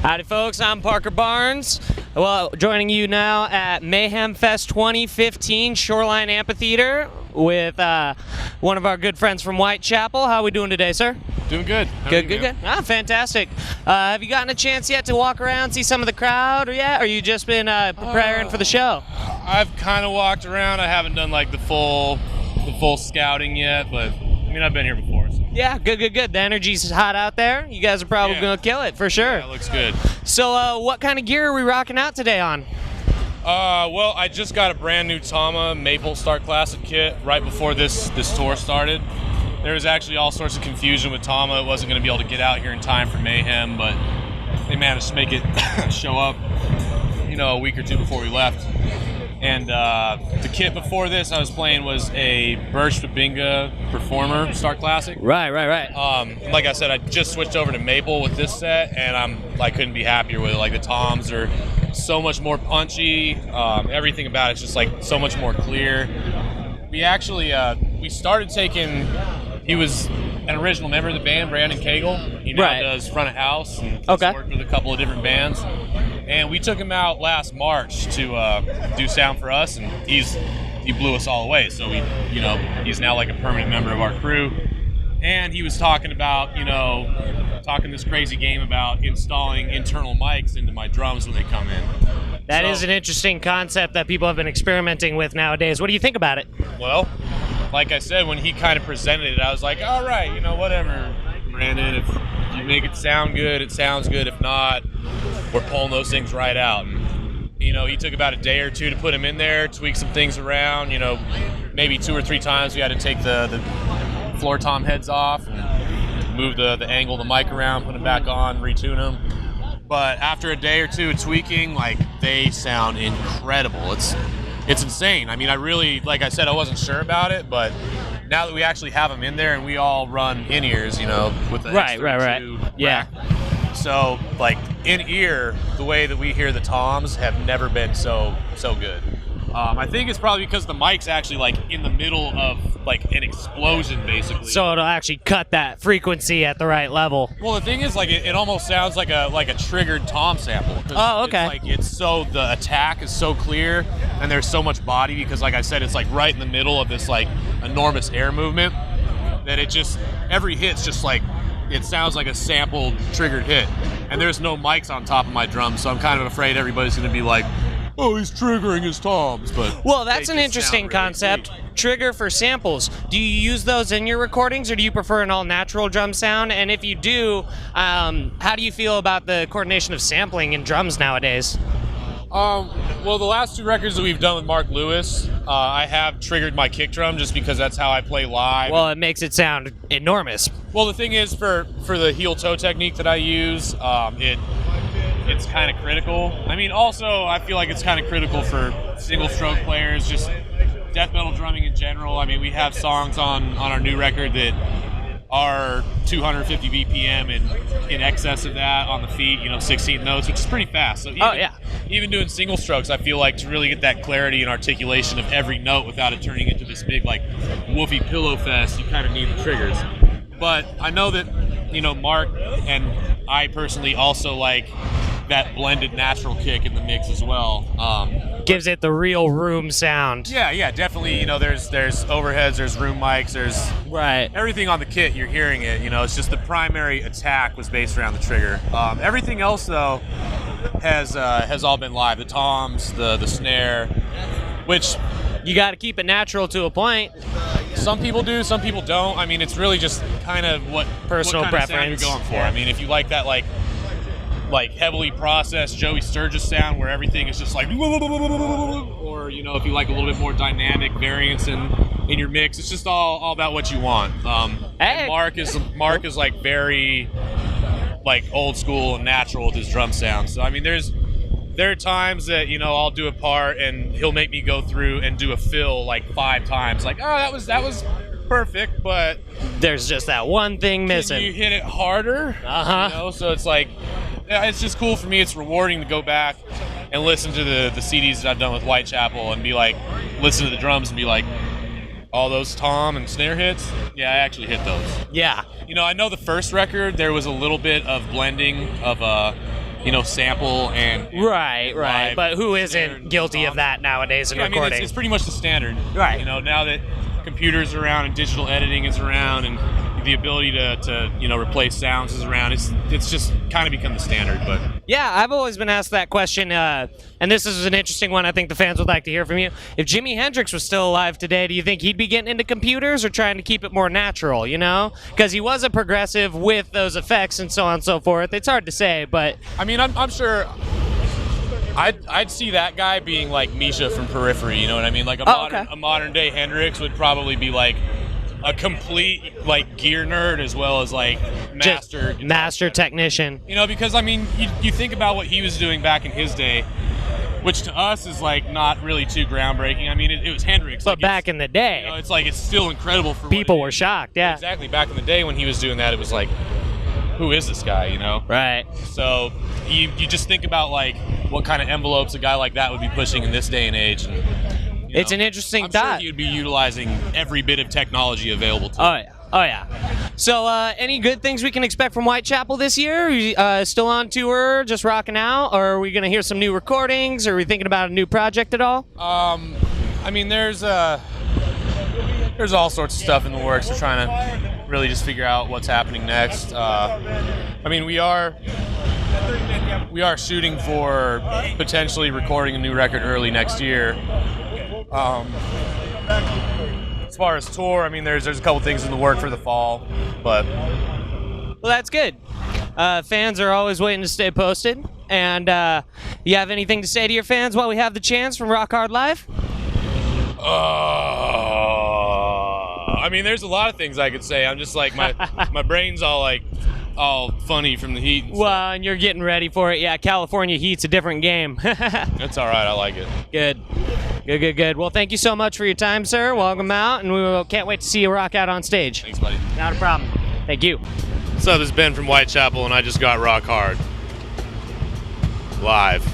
Howdy folks, I'm Parker Barnes. Well, joining you now at Mayhem Fest 2015 Shoreline Amphitheater with one of our good friends from Whitechapel. How are we doing today, sir? Doing good. Good. Ah, fantastic. Have you gotten a chance yet to walk around, see some of the crowd, or you just been preparing for the show? I've kind of walked around. I haven't done like the full scouting yet, but I mean I've been here before. So. Yeah, good. The energy's hot out there. You guys are probably gonna kill it for sure. Yeah, it looks good. So, what kind of gear are we rocking out today on? Well, I just got a brand new Tama Maple Star Classic kit right before this tour started. There was actually all sorts of confusion with Tama. It wasn't going to be able to get out here in time for Mayhem, but they managed to make it show up, a week or two before we left. And the kit before this I was playing was a Birch Babinga Performer Star Classic. Right. Like I said, I just switched over to Maple with this set, and I couldn't be happier with it. Like the toms are so much more punchy. Everything about it's just like so much more clear. We actually we started taking. He was an original member of the band, Brandon Cagle. He now does front of house and he's worked with a couple of different bands. And we took him out last March to do sound for us, and he blew us all away. So he's now like a permanent member of our crew. And he was talking about, talking this crazy game about installing internal mics into my drums when they come in. That is an interesting concept that people have been experimenting with nowadays. What do you think about it? Well, like I said, when he kind of presented it, I was like, all right, whatever, Brandon. If you make it sound good, it sounds good. If not, we're pulling those things right out. And, he took about a day or two to put him in there, tweak some things around. Maybe 2 or 3 times we had to take the floor tom heads off and move the angle of the mic around, put them back on, retune them. But after a day or two of tweaking, they sound incredible. It's insane. I mean, I really, like I said, I wasn't sure about it, but now that we actually have them in there and we all run in-ears, with the right. Yeah. So, in-ear, the way that we hear the toms have never been so good. I think it's probably because the mic's actually in the middle of an explosion, basically. So it'll actually cut that frequency at the right level. Well, the thing is, it almost sounds like a triggered tom sample. Oh, okay. The attack is so clear, and there's so much body because, like I said, it's right in the middle of this enormous air movement that every hit's just it sounds like a sampled triggered hit, and there's no mics on top of my drums, so I'm kind of afraid everybody's going to be like, oh, he's triggering his toms. But well, that's an interesting concept. Trigger for samples. Do you use those in your recordings, or do you prefer an all-natural drum sound? And if you do, how do you feel about the coordination of sampling in drums nowadays? Well, the last 2 records that we've done with Mark Lewis, I have triggered my kick drum just because that's how I play live. Well, it makes it sound enormous. Well, the thing is, for the heel-toe technique that I use, it's kind of critical. I mean, also, I feel like it's kind of critical for single-stroke players, just death metal drumming in general. I mean, we have songs on our new record that are 250 BPM and in excess of that on the feet, 16 notes, which is pretty fast. So even doing single strokes, I feel like to really get that clarity and articulation of every note without it turning into this big, woofy pillow fest, you kind of need the triggers. But I know that, Mark and I personally also like that blended natural kick in the mix as well. Gives it the real room sound. Yeah, definitely. There's overheads, there's room mics, there's everything on the kit. You're hearing it. It's just the primary attack was based around the trigger. Everything else though has all been live. The toms, the snare, which you got to keep it natural to a point. Some people do, some people don't. I mean, it's really just kind of what personal preference you're going for. I mean, if you like that heavily processed Joey Sturgis sound where everything is just or if you like a little bit more dynamic variance in your mix, it's just all about what you want. And Mark is very old school and natural with his drum sound. So I mean, there are times that I'll do a part and he'll make me go through and do a fill 5 times, that was perfect, but there's just that one thing missing. Can you hit it harder? So it's it's just cool for me. It's rewarding to go back and listen to the CDs that I've done with Whitechapel and be listen to the drums and be all those tom and snare hits. Yeah, I actually hit those. Yeah. I know the first record there was a little bit of blending of sample and Right. live But who isn't standard guilty of songs. that nowadays in Yeah, I mean, recording? it's pretty much the standard. Right. Now that computers are around and digital editing is around and the ability to replace sounds is around, it's just kind of become the standard. But Yeah, I've always been asked that question, and this is an interesting one I think the fans would like to hear from you. If Jimi Hendrix was still alive today, do you think he'd be getting into computers or trying to keep it more natural, Because he was a progressive with those effects and so on and so forth. It's hard to say, but... I mean, I'm sure I'd see that guy being like Misha from Periphery, you know what I mean? Like a modern day Hendrix would probably be like a complete like gear nerd as well as like master technician. Because I mean, you think about what he was doing back in his day, which to us is like not really too groundbreaking. I mean, it was Hendrix, but back in the day, it's still incredible for people were shocked. Yeah, exactly. Back in the day when he was doing that, it was like, who is this guy? Right. So you just think about like what kind of envelopes a guy like that would be pushing in this day and age. And, it's an interesting I'm thought. sure he would be utilizing every bit of technology available to him. Oh yeah. So any good things we can expect from Whitechapel this year? Are you, still on tour, just rocking out, or are we going to hear some new recordings? Or are we thinking about a new project at all? I mean, there's all sorts of stuff in the works. We're trying to really just figure out what's happening next. I mean, we are shooting for potentially recording a new record early next year. As far as tour, I mean, there's a couple things in the work for the fall, but well, that's good. Fans are always waiting to stay posted. And you have anything to say to your fans while we have the chance from Rock Hard Live? I mean, there's a lot of things I could say. I'm just like my brain's all funny from the heat. Well, and you're getting ready for it. Yeah, California heat's a different game. That's all right. I like it. Good. Well, thank you so much for your time, sir. Welcome out, and we can't wait to see you rock out on stage. Thanks, buddy. Not a problem. Thank you. What's up? This is Ben from Whitechapel, and I just got Rock Hard live.